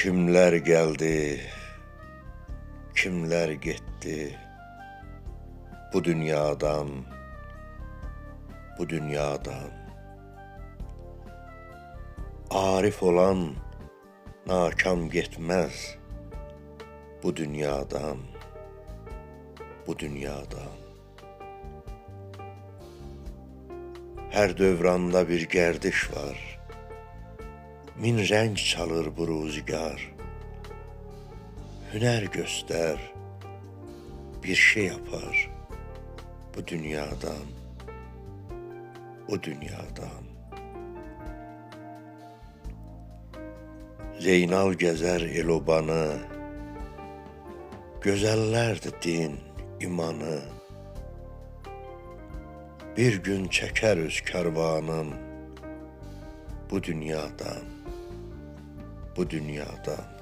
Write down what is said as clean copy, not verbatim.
Kimler geldi, kimler gitti bu dünyadan, bu dünyadan. Arif olan nakam gitmez bu dünyadan, bu dünyadan. Her dövranda bir gerdiş var, min renk çalır bu rüzgar. Hüner göster, bir şey yapar bu dünyadan, bu dünyadan. Zeynal gezer elobanı, gözellerdi din, imanı. Bir gün çeker öz karvanın bu dünyadan, bu dünyadan.